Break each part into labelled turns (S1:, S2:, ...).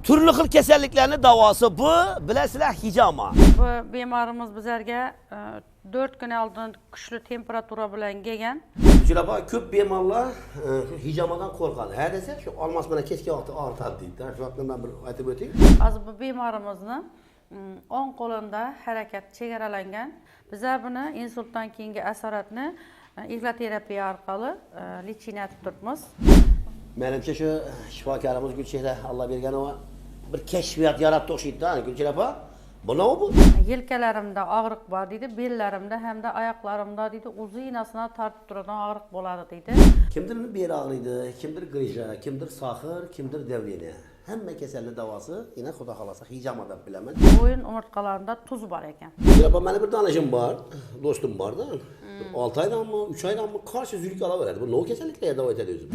S1: Turli xil kasalliklarning davosi bu, bilasizlar, hijama.
S2: Bu bemorimiz bizlarga 4 kun oldin kuchli temperatura bilan kelgan.
S1: Juda ko'p bemorlar hijamadan qo'rqadi. Ha desa, shu olmos bilan kechki vaqti og'ritadi deydi. Shu vaqtdan bir aytib o'ting.
S2: Hozir bu bemorimizni o'ng qo'lida harakat chegaralangan. Bizlar buni insultdan keyingi asoratni igloterapiya orqali lechiniya turibmiz.
S1: Menimcha shu shifokorimiz Gulchehra Alloh berganova bir kashfiyot yaratdi o'xshaydi-da, Gulchehra opa. Bu nima bu?
S2: Yelkalarimda og'riq bor deydi, bellarimda hamda oyoqlarimda deydi, uzinasini tortib turadigan og'riq bo'ladi deydi.
S1: Kimdir bel og'riydi, kimdir grija, kimdir sohir, kimdir davleniya. Hamma kasallik davosi yana xudo xolasa hijama deb bilaman.
S2: Bo'yin umurtqalarida tuz bor ekan.
S1: Gulchehra mana bir donishim bor, do'stim borda. 6 oydanmi, 3 oydanmi qarshi zuluk olaveradi. Bu nima kasalliklarga davo etadi o'zi?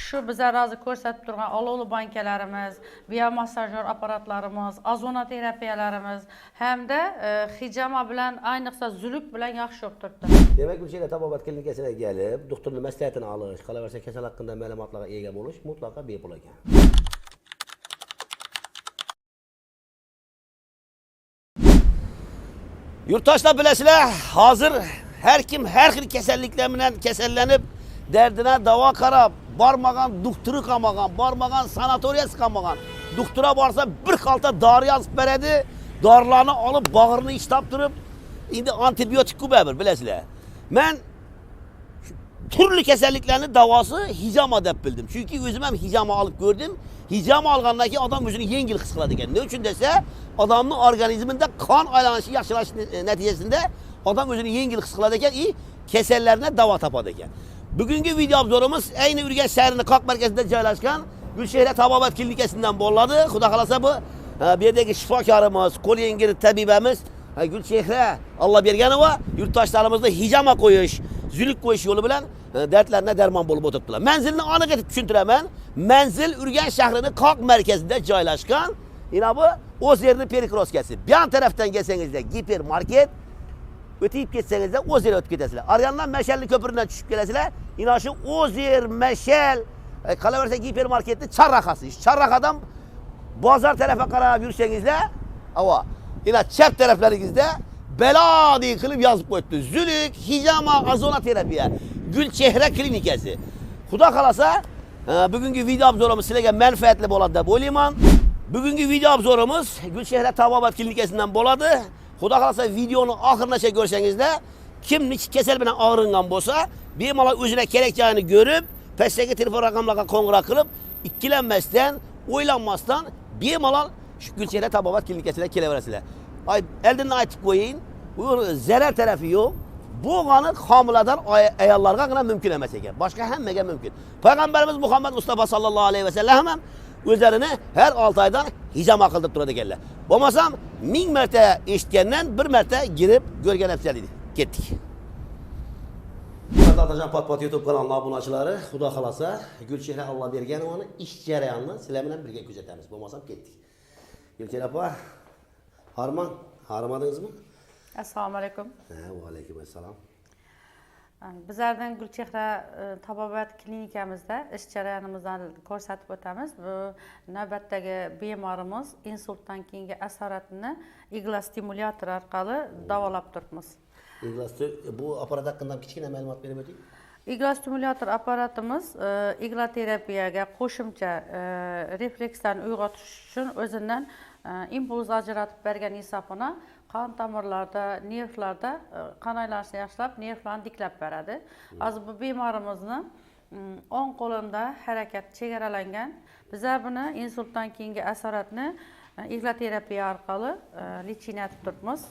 S2: Shu bizlar hozir ko'rsatib turgan olovli bankalarimiz, biomassajyor apparatlarimiz, ozona terapiyalarimiz hamda hijama bilan, ayniqsa zuluk bilan yaxshi bo'lib turibdi.
S1: Demak, Gulchehra tabobat klinikasiga kelib, doktorning maslahatini olish, qolaversa kasal haqida ma'lumotlarga ega bo'lish mutlaqo bepul ekan. Yurtdoshlar, bilasizlar, hozir har kim har xil kasalliklar bilan kasallanib, dardina davo qarab, bormagan doktori qolmagan, bormagan sanatoriyasi qolmagan. Doktora borsa bir xalta dori yozib beradi, dorilarni olib bag'rini ishtab turib, endi antibiotik ko'payib, bilasizlar. Men turli kasalliklarning davosi hijama deb bildim. Chunki o'zim ham hijama olib ko'rdim. Hijama olgandan keyin odam o'zini yengil his qiladi ekan. Ne uchun desa, odamning organizmida qon aylanishi yaxshilash natijasida odam o'zini yengil his qiladi ekan, kasallardan davo topadi ekan. Bugungi video obzorimiz ayni Urganch shahrining Qoq markazida joylashgan Gulchehra tabobat klinikasidan bo'ladi. Xudo xolasa bu yerdagi shifokorimiz, qo'l yengil tabibamiz Gulchehra Alloh berganova yurtdoshlarimizni hijama qo'yish, zuluk qo'yish yo'li bilan dardlarga darmon bo'lib o'tiribdilar. Manzilni aniq etib tushuntiraman. Manzil Urganch shahrining Qoq markazida joylashgan. Yana bu O'zerni perikroskasi. Bu yon tarafdan kelsangizda gipermarket, o'tib ketsangizda O'zer o'tib ketasizlar. Argandan Mashalli ko'piridan tushib kelasizlar. Yana shu O'zer, Mashal, qolaversa gipermarketning charraqasi. Charraqadan bozor tarafiga qarab yursangizlar, ava, yana chap taraflaringizda belodi qilib yozib qo'yibdi. Zuluk, hijama, ozona terapiya, Gulchehra klinikasi. Xudo xolasa, bugungi video obzorimiz sizlarga manfaatli bo'ladi deb o'ylayman. Bugungi video obzorimiz Gulchehra tabobat klinikasidan bo'ladi. Xudo xolasa videoni oxirigacha ko'rsangizlar, kim nechta kasal bilan og'ringan bo'lsa, bemalol o'zina kerak joyini ko'rib, pastdagi telefon raqamlarga qo'ng'iroq qilib, ikkilanmasdan, o'ylanmasdan bemalol shu Gulchehra tabobat klinikasiga kelaverasizlar. Eldin aytib qo'ying, bu zarar tarafi yo'q. Bu g'ani homilador ayollarga gina mumkin emas ekan. Boshqa hammaga mumkin. Payg'ambarimiz Muhammad Mustafa sallallohu alayhi vasallam ham o'zlarini har 6 oydan hijama qildirib turadi ekanlar. Bo'lmasam 1000 marta eshitgandan bir marta girib ko'rgan afzal edi. Ketdik. Otajon Potpot YouTube kanalining obunachilari, xudo xolasa Gulchehra Alloh berganovani ish jarayonini sizlar bilan birga kuzatamiz. Bo'lmasam ketdik. Gulchehra opa, harimadingizmi?
S2: Assalomu alaykum.
S1: Va alaykum assalom.
S2: Bizlardan Gulchehra tabobat klinikamizda ish jarayonimizni ko'rsatib o'tamiz. Bu navbatdagi bemorimiz insultdan keyingi asoratini igla stimulyator orqali davolab turibmiz.
S1: Bu apparat haqida kichkina ma'lumot berib o'ting.
S2: Igla stimulyator apparatimiz igloterapiyaga qo'shimcha reflekslarni uyg'otish uchun o'zidan impuls ajratib bergan insofini qon tomirlarda, nervlarda qon aylanishini yaxshilab, nervlarni tiklab beradi. Hozir bu bemorimizni o'ng qo'lida harakat chegaralangan. Bizlar buni insultdan keyingi asoratni igloterapiya orqali lechiniya turibmiz.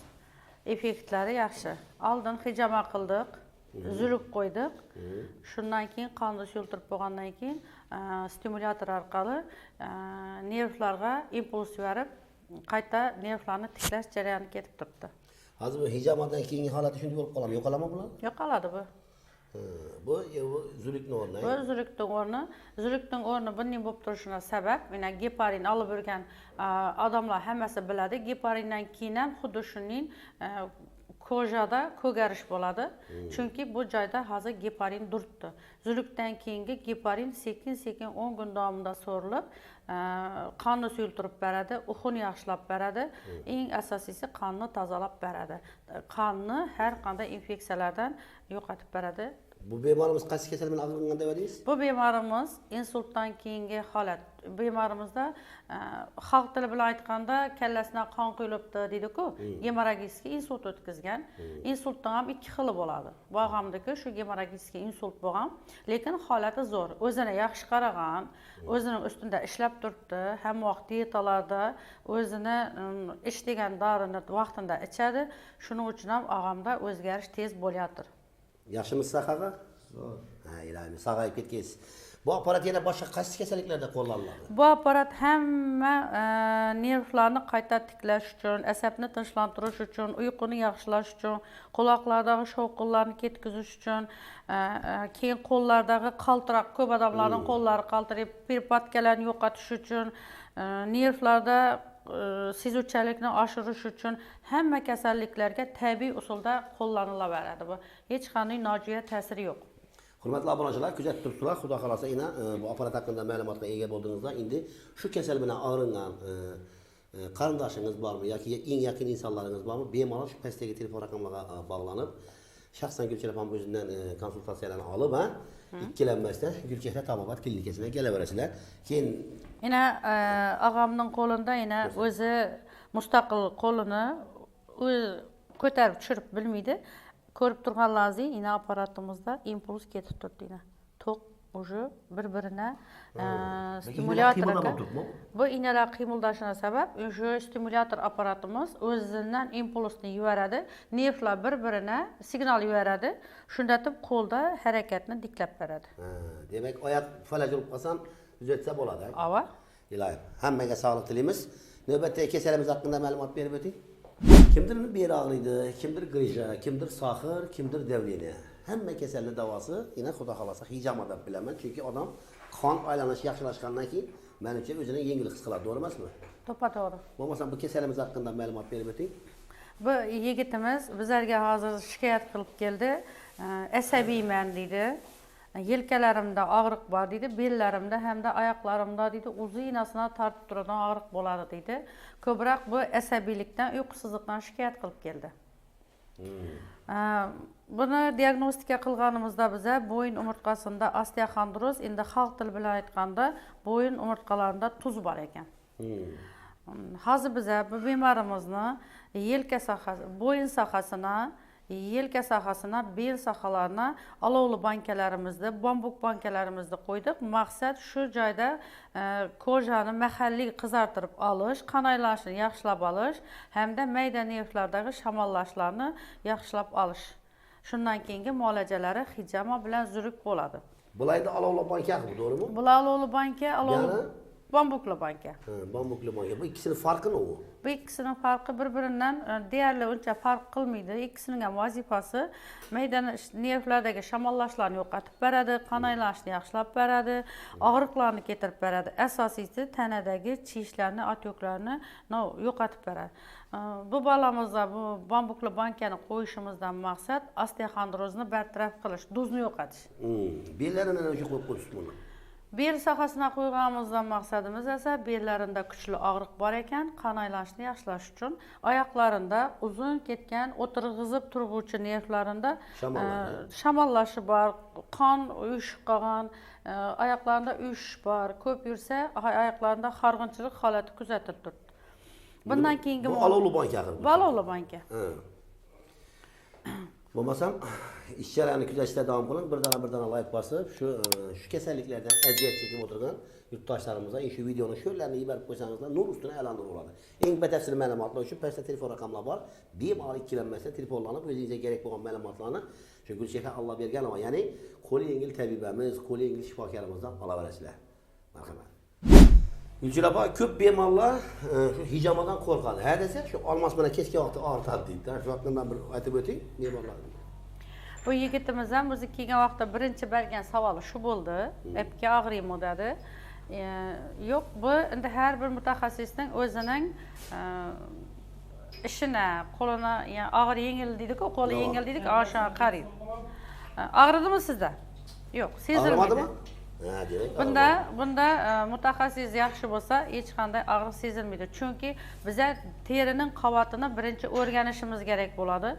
S2: Effektlari yaxshi. Oldin hijama qildik, zuluk qo'ydik. Shundan keyin qonni yo'ltirib bo'lgandan keyin stimulyator orqali nervlarga impuls berib, qayta nervlarni tiklash jarayoni ketib turibdi.
S1: Hozir bu hijamadan keyingi holati shunday bo'lib qoladimi? Yo'qoladimi bular?
S2: Yo'qoladi bu.
S1: Bu zulukning o'rni.
S2: Bu zulukning o'rni bunday bo'lib turishiga sabab, mana geparin olib yurgan odamlar hammasi biladi. Geparindan keyin ham xuddi shuning kojada ko'garish bo'ladi. Chunki bu joyda hozir geparin duribdi. Zulukdan keyingi geparin sekin-sekin 10 kun davomida so'rilib, qonni suyultirib beradi, uxuni yaxshilab beradi, eng asosiysi qonni tozalab beradi. Qonni har qanday infeksiyalardan yo'qotib beradi.
S1: Bu bemorimiz qaysi kasal bilan og'rigan deb aytdingiz?
S2: Bu bemorimiz insultdan keyingi holat. Bemorimizda xalq tili bilan aytganda kallasidan qon quyilibdi deydi-ku, gemoragический insult o'tkazgan. Insultdan ham ikki xili bo'ladi. Bu og'amdagi shu gemoragический insult bo'lgan, lekin holati zo'r. O'zini yaxshi qaragan, o'zining ustida ishlab turibdi, hamma vaqt diyetalarda o'zini ish degan dorini vaqtida ichadi. Shuning uchun ham og'amda o'zgarish tez bo'layotir.
S1: Yaxshimisiz saqaga? Zo'r. Ha, ilohim, saqayib ketgansiz. Bu apparat yana boshqa qaysi kasalliklarda qo'llaniladi?
S2: Bu apparat hamma nervlarni qayta tiklash uchun, asabni tinchlantirish uchun, uyquni yaxshilash uchun, quloqlardagi shovqinlarni ketkizish uchun, keyin qo'llardagi qaltiroq, ko'p odamlarning qo'llari qaltirab, perpatkalarni yo'qotish uchun, nervlarda sezuvchanlikni oshirish uchun hamma kasalliklarga tabiiy usulda qo'llanilaveradi. Bu hech qanday nojo'ya ta'siri yo'q.
S1: Hurmatli obunachilar, kuzatib turibsizlar. Xudo xolasa yana bu apparat haqida ma'lumotga ega bo'ldingizlar. Endi shu kasal bilan og'ringan qarindoshingiz bormi yoki eng yaqin insonlaringiz bormi? Bemalol shu pastdagi telefon raqamlarga bog'lanib, shaxsan Gulchehra ham o'zidan konsultatsiyalarni olib, ikkilanmasdan Gulchehra tabobat klinikasiga kelaverasizlar. Keyin
S2: yana og'amning qo'lida yana o'zi mustaqil qo'lini ko'tarib tushirib bilmaydi. Ko'rib turganlaringizdek, yana apparatimizda impuls ketib turibdi yana. To'q уже bir-birine stimulyatorga. Bu inalar qiymildashina sabab o'sha stimulyator apparatimiz o'zidan impulsni yuboradi, nervlar bir-birine signal yuboradi. Shundatib qo'lda harakatni diklab beradi.
S1: Demak, oyoq falaj bo'lib qolsam, tuzatsa bo'ladi.
S2: Ava.
S1: Ilohim, hammaga sog'lik tilaymiz. Navbatdagi kasalimiz haqida ma'lumot berib o'ting. Kimdir bel og'riydi, kimdir grija, kimdir sohir, kimdir davleniya. Hamma kasalning davosi yana xudo xolasa hijama deb bilaman, chunki odam qon aylanishi yaxshilashgandan keyin menimcha o'zini yengil his qiladi, to'g'ri emasmi?
S2: To'g'ri.
S1: Bo'lmasa bu kasalimiz haqida ma'lumot berib o'ting.
S2: Bu yigitimiz bizlarga hozir shikoyat qilib keldi. Asabiyman deydi. Yelkalarimda og'riq bor deydi, bellarimda hamda oyoqlarimda deydi, uzinasini tortib turadigan og'riq bo'ladi deydi. Ko'proq bu asabiylikdan, uyqusizlikdan shikoyat qilib keldi. Buni diagnostika qilganimizda biza bo'yin umurtqasida osteoxondroz, endi xalq tili bilan aytganda bo'yin umurtqalarida tuz bor ekan. Hozir biza bu bemorimizni yelka sohasi, bo'yin sohasini, yelka sohasini, bel sohalarini olovli bankalarimizda, bambuk bankalarimizda qo'ydik. Maqsad shu joyda kojani mahalliy qizartirib olish, qon aylanishini yaxshilab olish hamda mayda nervlardagi shamollashlarni yaxshilab olish. Shundan keyingi muolajalari hijama bilan zuruk bo'ladi.
S1: Bulayda olovli banka bu, to'g'rimi?
S2: Bular olovli banka, olovli bambukli banka.
S1: Bambukli banka. Bu ikkisining farqi nima?
S2: Bu ikkisining farqi bir-biridan deyarli uncha farq qilmaydi. Ikkisining ham vazifasi mayda nervlardagi shamollashlarni yo'qotib beradi, qon aylanishini yaxshilab beradi, og'riqlarni keltirib beradi. Asosiysi tanadagi chiyishlarni, otyoqlarni yo'qotib beradi. Bu bolamizda bu bambukli bankani qo'yishimizdan maqsad osteoxondrozni bartaraf qilish, duzni yo'qotish.
S1: Bellarini nega qo'yib qo'ysiz buni?
S2: Bel sohasına qo'yganimizdan maqsadimiz esa bellarida kuchli og'riq bor ekan, qon aylanishini yaxshilash uchun, oyoqlarida uzun ketgan o'tirg'izib turg'uvchi nervlarida shamollashi bor, qon uyushib qolgan, oyoqlarida uyushish bor, ko'p yursa oyoqlarida xorg'inchilik holati kuzatilib turibdi. Bundan keyingi
S1: bu olovli banka.
S2: Olovli banka.
S1: Bo'lmasam, ishchilarni kuzatishda davom qiling, birdan like bosib, shu kasalliklardan aziyat chekib o'tirgan yurtdoshlarimizga shu videoni sho'rlarni yuborib qo'ysangizlar, nur ustini aylantirib oladi. Eng batafsil ma'lumotlar uchun pastda telefon raqamlar bor. Bemalol ikkilanmasdan telefonlanib, o'zingizga kerak bo'lgan ma'lumotlarni shu Gulchehra Alloh bergan, ya'ni qo'li yengil tabibamiz, qo'li yengil shifokorimizdan olaverasizlar. Marhamat. Gulchehra opa, ko'p bemorlar shu hijamadan qo'rqadi. Ha desa, shu olmos bilan kechki vaqtda og'ritadi deydi. Shu vaqtdan bir aytib o'ting, bemorlar.
S2: Bu yigitimiz ham o'zi kelgan vaqtda birinchi bergan savoli shu bo'ldi. Epga og'riymi dedi. Yo'q, bu endi har bir mutaxassisning o'zining ishini, qo'lini, ya'ni og'ir yengil deydi-ku, qo'li yengil deydi-ku, o'sha qaraydi. Og'ridimi sizda? Yo'q, sezilmaydi.
S1: Ha, demek
S2: Bunda mutaxassis yaxshi bo'lsa, hech qanday og'riq sezilmaydi. Chunki bizlar terining qavatini birinchi o'rganishimiz kerak bo'ladi.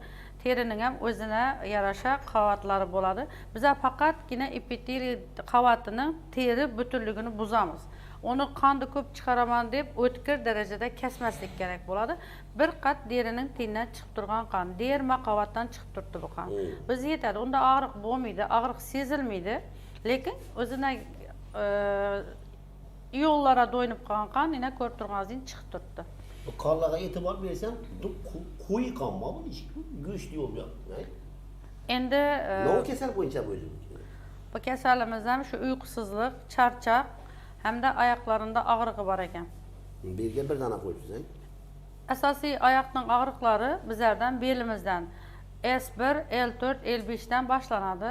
S2: Terining ham o'zina yarasha qavatlari bo'ladi. Bizlar faqatgina epiteliy qavatini, teri butunligini buzamiz. Uni qonni ko'p chiqaraman deb o'tkir darajada kesmaslik kerak bo'ladi. Bir qat derining tenidan chiqib turgan qon, derma qavatdan chiqib turibdi bu qon. Biz yetadi. Unda og'riq bo'lmaydi, og'riq sezilmaydi. Lekin o'zina yo'llara do'ynib qolgan qon yana ko'rib turganingizdek chiqib turibdi.
S1: Bu qonlarga e'tibor bersam, qo'y qonmi bu? Go'sht yo'q bu.
S2: Endi
S1: nima kasal bo'yicha bu o'zi?
S2: bu kasalimiz ham shu uyqusizlik, charchoq hamda oyoqlarida og'rig'i bor ekan.
S1: Belga bir dana qo'yibsiz.
S2: Asosiy oyoqning og'riqlari bizlardan belimizdan S1, L4, L5 dan boshlanadi.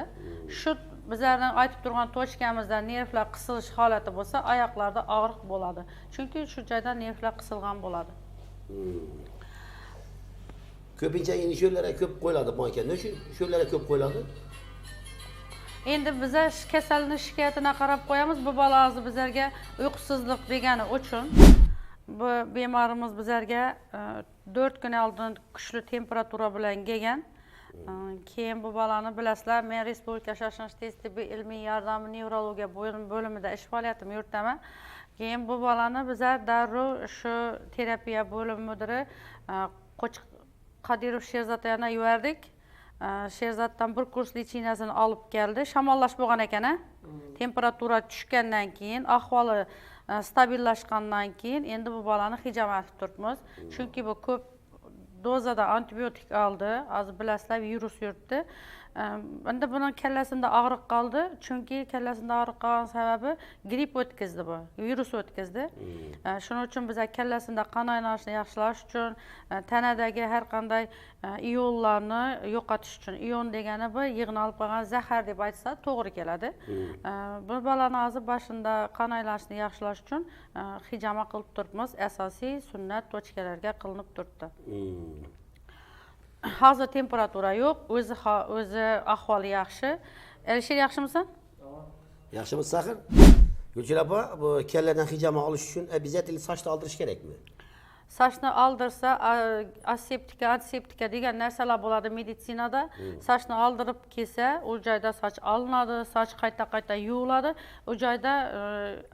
S2: Shu bizlarning aytib turgan tochkamizda nervlar qisilish holati bo'lsa, oyoqlarda og'riq bo'ladi. Chunki shu joyda nervlar qisilgan bo'ladi.
S1: Ko'pincha endi sho'llarga ko'p qo'yiladi bu ekan. Sho'llarga ko'p qo'yiladi.
S2: Endi bizlar kasalning shikoyatini qarab qo'yamiz. Bu bolangizni bizlarga uyqusizlik degani uchun bu bemorimiz bizlarga 4 kun oldin kuchli temperatura bilan kelgan. Keyin bu balani bilasizlar, men Respublika shoshlanish tez tibbiy ilmiy yordami nevrologiya bo'limida ish faoliyatimni yuritaman. Keyin bu balani bizlar darrov shu terapiya bo'limi mudiri Qodirov Sherzodga yana yubordik. Sherzoddan bir kurs lichinasini olib keldi. Shamollash bo'lgan ekan, temperatura tushgandan keyin, ahvoli stabillashgandan keyin endi bu balani hijomat qilib turibmiz. Chunki bu ko'p dozada antibiotik oldi. Hozir bilasizlar, virus yurtdi. Endi buning kallasida og'riq qoldi. Chunki kallasida og'riq qolgan sababi gripp o'tkazdi bu. Virus o'tkazdi. Shuning uchun biz kallasida qon aylanishini yaxshilash uchun, tanadagi har qanday ionlarni yo'qotish uchun, ion degani bu yig'ni olib qolgan zahar deb aytsa to'g'ri keladi. Bu balani hozir boshida qon aylanishini yaxshilash uchun hijama qilib turibmiz. Asosiy sunnat tochkalarga qilinib turibdi. Hozir temperatura yo'q, o'zi ahvoli yaxshi. Alisher, yaxshimisan?
S1: Yaxshimiz Sahir? Gulchehra opa, bu kalladan hijama olish uchun обязательно sochni oldirish kerakmi?
S2: Sochni oldirsa, aseptika, antiseptika degan narsalar bo'ladi meditsinada. Sochni oldirib kelsa, u joyda soch olinadi, soch qayta yuviladi. U joyda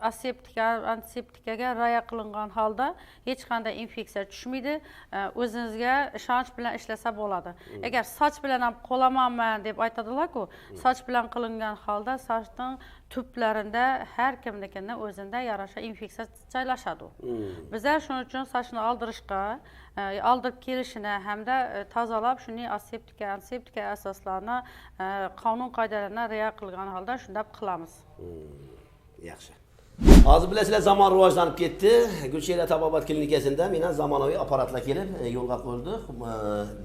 S2: aseptika, antiseptikaga rioya qilingan holda hech qanday infeksiya tushmaydi. O'zingizga ishonch bilan ishlasa bo'ladi. Agar soch bilan ham qolamanman deb aytadilar-ku, soch bilan qilingan holda sochning tublarida har kimnikining o'zida yarasha infeksiya joylashadi. Bizlar shuning uchun sochni oldirishga, oldirib kelishini hamda tozalab shuni aseptika, antiseptika asoslarini, qonun qoidalarini rioya qilgan holda shunday qilamiz.
S1: Yaxshi. Hozir bilasizlar, zamon rivojlanib ketdi. Gulchehra tabobat klinikasida meni zamonaviy apparatlar kelib yo'lga qo'yildi.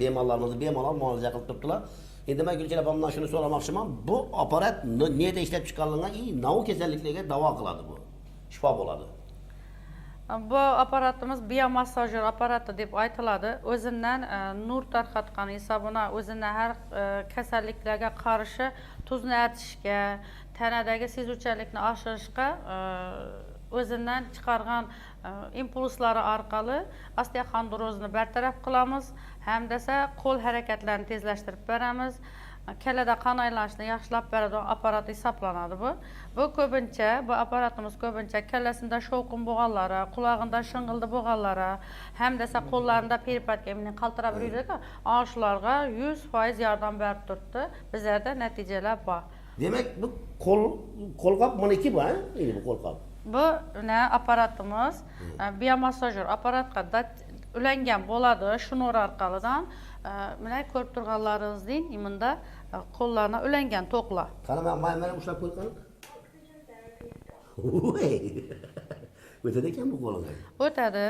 S1: Bemorlarimizni bemalol muolaja qilib turibdilar. Endi men Gulchehra opamdan shuni so'ramoqchiman. Bu apparat nega ishlab chiqarilgan, nima kasalliklarga davo qiladi bu? Shifo bo'ladi.
S2: Bu apparatimiz biomassajyor apparati deb aytiladi. O'zidan nur tarqatgan hisobina o'zidan har kasalliklarga qarshi tuzni artishga, tanadagi sezuvchanlikni oshirishga o'zidan chiqargan impulslari orqali osteoxondrozni bartaraf qilamiz. Hamda qo'l harakatlarini tezlashtirib beramiz. Kallada qon aylanishini yaxshilab beradigan apparat hisoblanadi bu. Bu ko'pincha, bu apparatimiz ko'pincha kallasida shovqin bo'lganlari, qulog'ida shing'ildi bo'lganlari, hamda qo'llarida peripatka qaltirab yuradi-ku, shularga 100% yordam berib turibdi. Bizlarda natijalar bor.
S1: Demak, bu qo'lqop meniki bu, endi bu qo'lqop.
S2: Bu apparatimiz biomassajyor apparatga ulangan bo'ladi, shnur orqalidan. Mana ko'rib turganlaringizdek, bunda qo'llarına ulangan to'qlar.
S1: Qani men ushlab qo'yqani. O'tadi ekan bu qo'lga.
S2: O'tadi.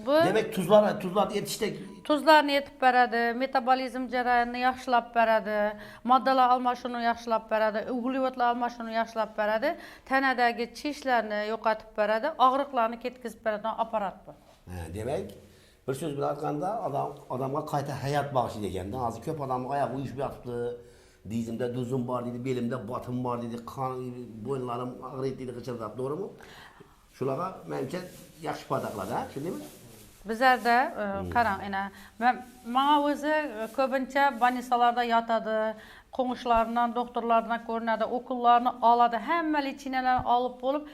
S2: Bu
S1: demak tuzlarni yetishdik.
S2: Tuzlarni yetib beradi, metabolizm jarayonini yaxshilab beradi, moddalar almashinuvini yaxshilab beradi, uglevodlar almashinuvini yaxshilab beradi, tanadagi chishlarni yo'qotib beradi, og'riqlarni ketkizib beradigan apparat bu.
S1: Demak, bir so'z bilan aytganda odamga qayta hayot bag'ishlaydi ekanda. Hozir ko'p odamning oyoq uyushib yotibdi, Dizimde duzum var dedi, belimde batım var dedi, kan, boyunlarım ağrıydı dedi, gıçırdap, doğru mu? Şulağa menimce yaxşı padakladı ha, şimdi mi?
S2: Bizlarda qarang, mana o'zi ko'pincha больницаlarda yotadi, qo'ng'ishlardan, doktorlardan ko'rinadi, okullarni oladi, hamma lichinalarni olib bo'lib,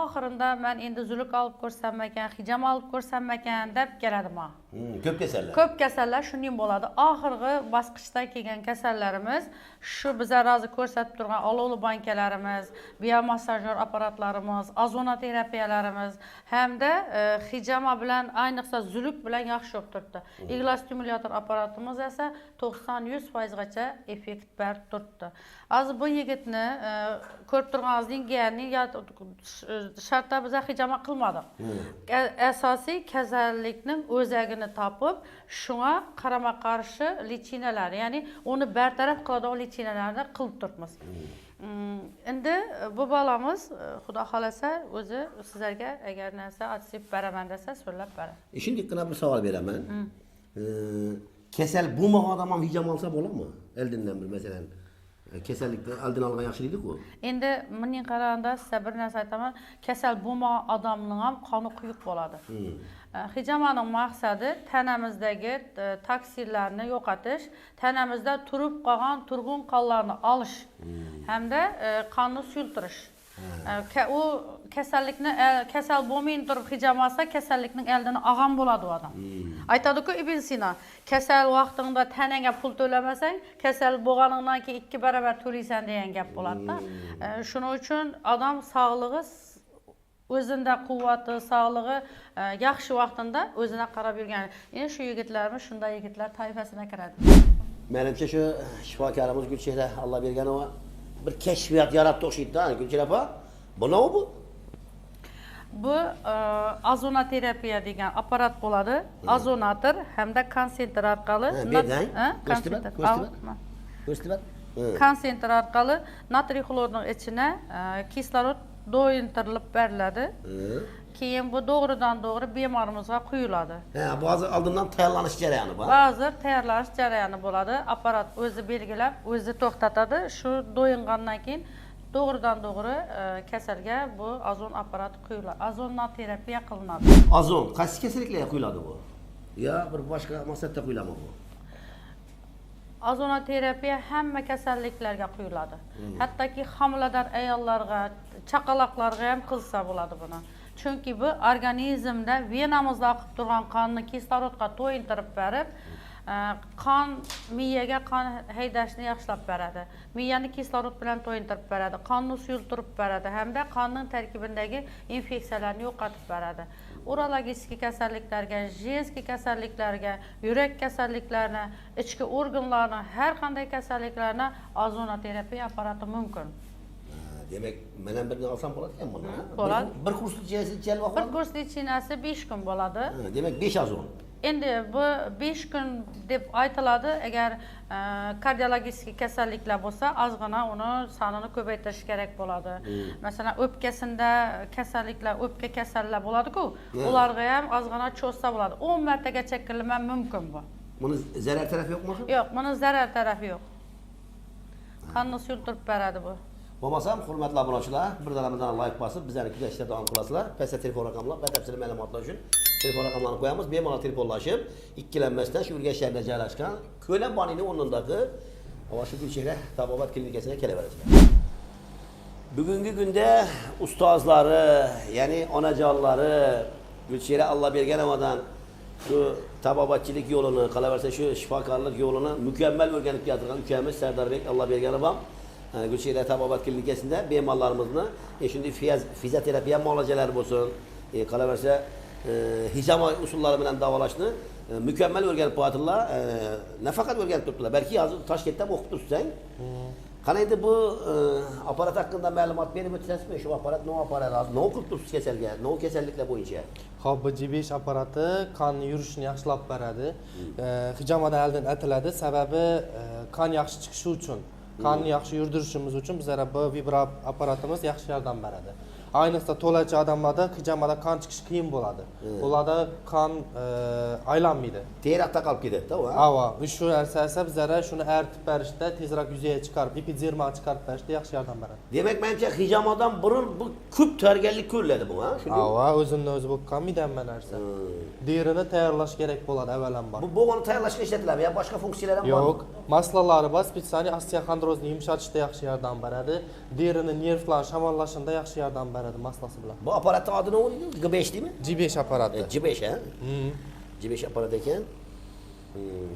S2: oxirida men endi zuluk olib ko'rsam ekan, hijam olib ko'rsam ekan deb keladi menga.
S1: Ko'p kasallar.
S2: Ko'p kasallar shunday bo'ladi. Oxirgi bosqichda kelgan kasallarimiz shu bizlar hozir ko'rsatib turgan olovli bankalarimiz, biomassajyor apparatlarimiz, ozonoterapiyalarimiz hamda hijama bilan, ayniqsa zuluk bilan yaxshi bo'lib turibdi. Igla stimulyator apparatimiz esa 90-100% gacha effekt berib turibdi. Hozir bu yigitni ko'rib turganingizdek, genning shartda biz hijama qilmadik. Asosiy kasallikning o'zagini topib, shunga qarama-qarshi lichinalar, ya'ni uni bartaraf qiladigan lichinalarni qilib turibmiz. Endi bu balamiz xudo xolasa o'zi sizlarga agar narsa atsib beraman desa so'rab beradi.
S1: Shundaqqina bir savol beraman. Kasal bo'lmagan odam ham hijam olsa bo'ladimi? Oldindan bir masalan kasallikni oldin olgan yaxshilik-ku.
S2: Endi mening qaraganda sizga bir narsa aytaman, kasal bo'lmagan odamning ham qoni quyuq bo'ladi. Hijamaning maqsadi tanamizdagi toksinlarni yo'qotish, tanamizda turib qolgan turg'un qonlarni olish hamda qonni suyultirish. U kasallikni kasal bo'lmay turib hijam olsa, kasallikning oldini olgan bo'ladi u odam. Aytadi-ku Ibn Sino, kasal vaqtida tanaga pul to'lamasang, kasal bo'lganingdan keyin 2 barobar to'laysan degan gap bo'ladi-da. Shuning uchun odam sog'lig'i o'zinda quvvati, sog'lig'i yaxshi vaqtida o'zina qarab yurgan. Endi shu yigitlarimiz shunday yigitlar toifasiga kiradi.
S1: Menimcha shu shifokorimiz Gulchehra Alloh berganova bir kashfiyot yaratdi o'xshaydi-da, Gulchehra opa. Bu nima bu?
S2: Bu ozonoterapiya degan apparat bo'ladi. Ozonator hamda konsentr orqali konsentr orqali natriy xlorning ichine kislorod do'yintirilib beriladi. Keyin bu doğrudan-doğru bemorimizga quyiladi.
S1: Bu hozir oldindan tayyorlanish jarayoni bor.
S2: Hozir tayyorlanish jarayoni bo'ladi. Apparat o'zi belgilab, o'zi to'xtatadi. Shu do'yingandan keyin doğrudan-doğru kasalga bu ozon apparati quyiladi. Ozonoterapiya qilinadi.
S1: Ozon qaysi kasalliklarga quyiladi bu? Ya bir boshqa maqsadda quyilami bu?
S2: Ozonoterapiya hamma kasalliklarga quyiladi. Hattoki homilador ayollarga, chaqaloqlarga ham qilsa bo'ladi buni. Chunki bu organizmda venamizda oqib turgan qonni kislorodga to'yintirib berib, qon miyaga qon haydashni yaxshilab beradi. Miyani kislorod bilan to'yintirib beradi, qonni suyultirib beradi hamda qonning tarkibidagi infeksiyalarni yo'qotib beradi. Urologik kasalliklarga, jenskiy kasalliklarga, yurak kasalliklarini, ichki organlarning har qanday kasalliklarni ozonoterapiya apparati mumkin.
S1: Demek men birini alsam bo'ladi ekan buni.
S2: Bo'ladi.
S1: Bir kurslik chelib olib.
S2: Bir kurslik chinasi 5 kun bo'ladi.
S1: Demek 5 ozon.
S2: Endi bu 5 kun deb aytiladi. Agar kardiologik kasalliklar bo'lsa, ozgina uni sonini ko'paytirish kerak bo'ladi. Masalan, o'pkasida kasalliklar, o'pka kasallar bo'ladi-ku, ularga ham ozgina cho'zsa bo'ladi. 10 martagacha qilma mumkin bu.
S1: Buni zarar tarafi yo'qmi?
S2: Yo'q, buni zarar tarafi yo'q. Qonni suyultirib beradi bu.
S1: Bo'lmasam, hurmatli obunachilar, birdalamizdan like bosib, bizlarni kuzatishda davom qilasizlar. Pastda telefon raqamlar, batafsil ma'lumotlar uchun telefon raqamlarini qo'yamiz. Bemalol telefonlashib, ikkilanmasdan shu Urganchda joylashgan Ko'lam bonining o'rnidagi Avashu Gulchehra tabobat klinikasiga kelaverasizlar. Bugungi kunda ustozlari, ya'ni onajonlari Gulchehra Alloh berganovadan shu tabobatchilik yo'lini, qolaversa shu shifokorlik yo'lini mukammal o'rganib keltirgan ukamiz Sardarbek Alloh berganova Gulchehra tabobat klinikasida bemorlarimizni shunday fizioterapiya muolajalari bo'lsin, qolaversa hijama usullari bilan davolashni mukammal o'rganib qo'yadilar. Nafaqat o'rganib turibdilar, balki hozir Toshkentda o'qib tursang. Qana endi bu apparat haqida ma'lumot berib o'tsangizmi? Shu apparat nima apparat? Nima qilib turibsiz kasalga? Nima kasalliklar bo'yicha?
S3: Hop, G5 apparati qon yurishini yaxshilab beradi. Hijamadan oldin aytiladi, sababi qon yaxshi chiqishi uchun. Qonni yaxshi yurdirishimiz uchun bizlar bu vibra apparatimiz yaxshi yordam beradi. Ayniqsa to'lachi odamlarda hijamada qon chiqishi qiyin bo'ladi. Ularda qon aylanmaydi.
S1: Terakda qolib ketadi-da u.
S3: Ava, shu narsa esa bizlara shuni artib berishda, tezroq yuzaga chiqarib, epidermal chiqarib berishda yaxshi yordam beradi.
S1: Demak, menimcha hijamadan burun bu ko'p tayyorgarlik ko'riladi bu, ha? Shunday.
S3: Ava, o'zini o'zi bo'lib qolmaydi hamma narsa. Derini tayyorlash kerak bo'ladi avvalambor.
S1: Bu bo'g'ini tayyorlashga ishlatiladimi yo boshqa funksiyalar ham bormi?
S3: Yo'q, maslahalari bor, spesial osteoxondrozni yumshatishda yaxshi yordam beradi. Derini nervlar shamollashida yaxshi yordam beradi maslasi bilan.
S1: Bu apparatning adi nima deydi? G5 deymi?
S3: G5 apparati.
S1: G5 ha? G5 apparat ekan.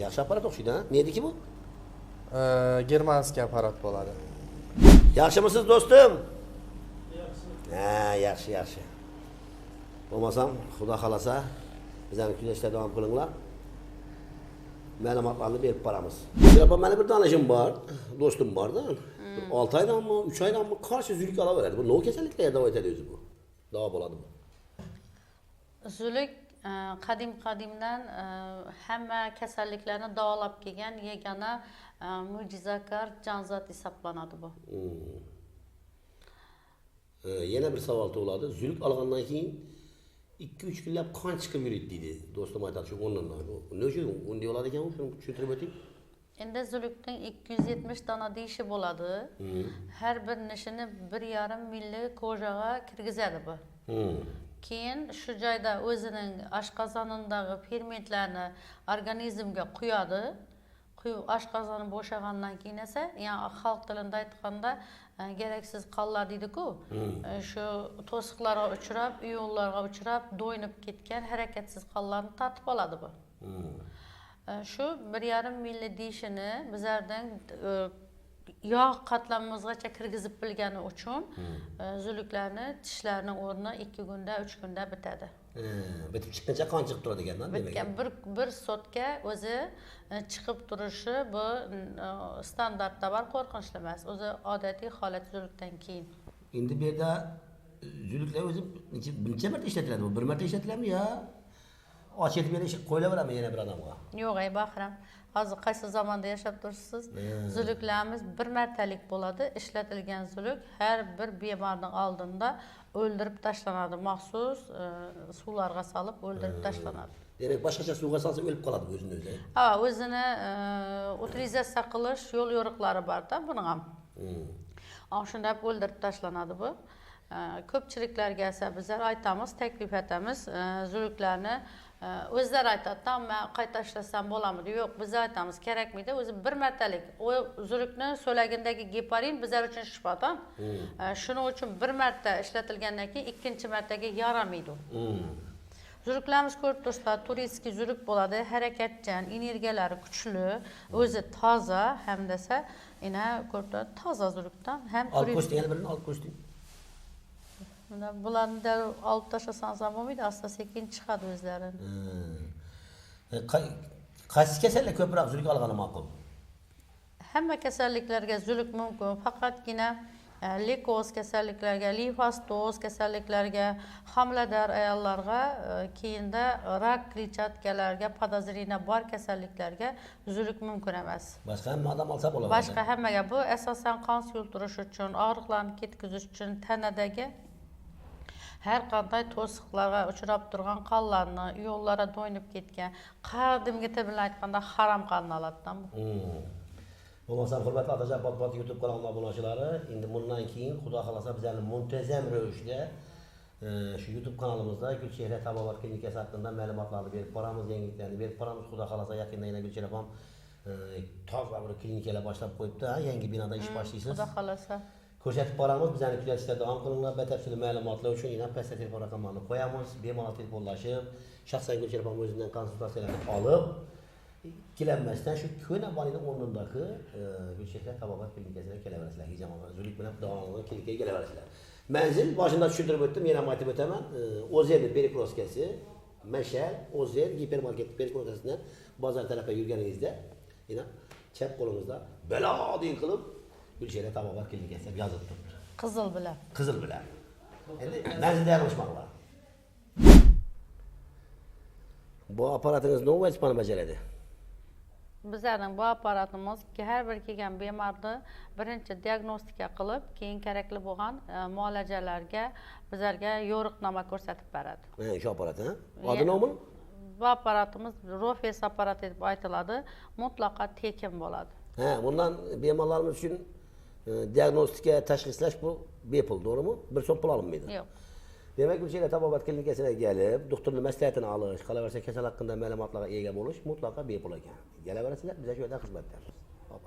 S1: Yaxshi apparat o'xshaydi, ha? Nediki bu?
S3: Germanskiy apparat bo'ladi.
S1: Yaxshimisiz do'stim? Ha, yaxshi. Bo'lmasam, Xudo xolasa, bizlarni kuzatishda davom qilinglar. Ma'lumotlarni berib boramiz. Shunaqa meni bir tanishim bor, do'stim borda. 6 oydanmi, 3 oydanmi qarshi zuluk olaveradi. Bu nima kasalliklarga davo etadi o'zi bu? Davo bo'ladi bu.
S2: Zuluk qadimdan hamma kasalliklarni davolab kelgan yagona mo'jizakor jonzot hisoblanadi bu.
S1: Yana bir savol tug'iladi. Zuluk olgandan keyin 2-3 kunlab qon chiqib yuradi deydi. Do'stim aytadi shu o'rnidan. Nima uchun unday bo'ladi ekan u? Shuni tushuntirib o'ting.
S2: Endi zulukning 270 dona deyishi bo'ladi. Har bir nishini 1,5 milli ko'jaga kirgizadi bu. Keyin shu joyda o'zining oshqozonidagi fermentlarni organizmga quyadi. Quyib oshqozoni bo'shagandan keyin esa, ya'ni xalq tilida aytganda geraksiz qonlar deydi-ku, shu to'siqlarga uchrab, yo'llarga uchrab, do'ynib ketgan harakatsiz qonlarni tatib oladi bu. Shu 1,5 milli deyishini bizlardan yog' qatlamimizgacha kirgizib bilgani uchun zuluklarni tishlarning o'rni 2 kunda, 3 kunda bitadi.
S1: Bitib chiqqancha qon chiqib turadi ekan-da, demak.
S2: Bir sotka o'zi chiqib turishi bu standartda bor, qo'rqinchli emas. O'zi odatiy holat zulukdan keyin.
S1: Endi bu yerda zuluklar o'zi necha marta ishlatiladi bu? Bir marta ishlatiladimi yo ochib berish qo'yilaveradimi yana bir odamga?
S2: Yo'q, ey Bahram. Hozir qaysi zamonda yashab turibsiz? Zuluklarimiz bir martalik bo'ladi. Ishlatilgan zuluk har bir bemorning oldinda o'ldirib tashlanadi. Maxsus suvlarga solib o'ldirib tashlanadi.
S1: Demak, boshqacha suvga solsa o'lib qoladi o'zini o'zi.
S2: Ha, o'zini utilizatsiya qilish yo'l yo'riqlari bor-da, buni ham. Shunda o'ldirib tashlanadi bu. Ko'pchiliklarga esa bizlar aytamiz, taklif etamiz, zuluklarni o'zlari aytadi, men qayta ishlasam bo'ladimi? Yo'q, biz aytamiz, kerakmaydi. O'zi bir martalik. O zulukni so'lagindagi geparin bizlar uchun shifodan. Shuning uchun bir marta ishlatilgandan keyin ikkinchi martaga yaramaydi. Zuluklarimiz ko'rib turibsizlar, turistskiy zuluk bo'ladi, harakatchan, energiyalari kuchli, o'zi toza, hamdasa, yana ko'rib toza zulukdan ham
S1: olib qo'shdi, yana birini olib qo'shdi.
S2: Bularni da olib tashlasangiz ham bo'lmaydi, asta-sekin chiqadi o'zlari.
S1: Qaysi kasallik ko'proq zuluk olgani ma'qul?
S2: Hamma kasalliklarga zuluk mumkin, faqatgina leykoz kasalliklarga, limfostoz kasalliklarga, homilador ayollarga, keyinda rak kletchatkalarga, podozreniya bor kasalliklarga zuluk mumkin emas.
S1: Boshqa hamma odam olsa bo'ladi.
S2: Boshqa hammaga bu asosan qon suyultirish uchun, og'riqlarni ketkazish uchun tanadagi har qanday to'siqlarga uchrab turgan qonlarni, yo'llara do'ynib ketgan, qadimgi til bilan aytganda harom qonni oladidan bu.
S1: Bo'lmasam, hurmatli Otajon Podpod YouTube kanali obunachilari, endi bundan keyin Xudo xolasa bizlarni muntazam ravishda shu YouTube kanalimizda Gulchehra tabobat klinikasi haqida ma'lumotlarni berib boramiz, yangiliklarni berib boramiz. Xudo xolasa yaqinda yana Gulchehra ham toza bir klinikalar boshlab qo'yibdi, yangi binoda ish boshlaysiz.
S2: Xudo xolasa
S1: ko'rsatib boramiz. Bizlarni kuzatishda davom qilinglar. Batafsil ma'lumotlar uchun yana pastda telefon raqamlarini qo'yamiz. Bemalol telefonlashib, shaxsan Gulchehra ham o'zidan konsultatsiyalarni olib, kelanmasdan shu ko'na bolaning o'rnidagi Gulchehra tabobat klinikasiga kelaverasizlar. Hijamon zuluk bilan davolangan klinikaga kelaverasizlar. Manzil boshida tushuntirib o'tdim, yana aytib o'taman. O'zerni perikroskasi, Mashal, O'zer gipermarket perikroskasidan bozor tarafga yurganingizda, yana chap qo'lingizda balodin qilib Gulchehra tabobat klinikasi deb yozib turibdi.
S2: qizil bilan.
S1: Qizil bilan. Endi manzilda yarashmoqlar. Bu aparatingiz nima vazifani bajaradi?
S2: Bizning bu apparatimiz har bir kelgan bemorni birinchi diagnostika qilib, keyin kerakli bo'lgan muolajalarga bizlarga yo'riqnoma ko'rsatib beradi.
S1: Shu apparat, ha? Adi nomi?
S2: Bu apparatimiz Rofes apparati deb aytiladi, mutlaqo tekin bo'ladi.
S1: Ha, bundan bemorlarimiz uchun diagnostika, tashxislash bu bepul, to'g'rimi? Bir so'm pul olinmaydi.
S2: Yo'q.
S1: Demak, Gulchehra tabobat klinikasiga kelib, doktorning maslahatini olish, qolaversa kasal haqida ma'lumotlarga ega bo'lish mutlaqo bepul ekan. Kelaverasizlar, biz shu yerda xizmatdamiz. Xo'p.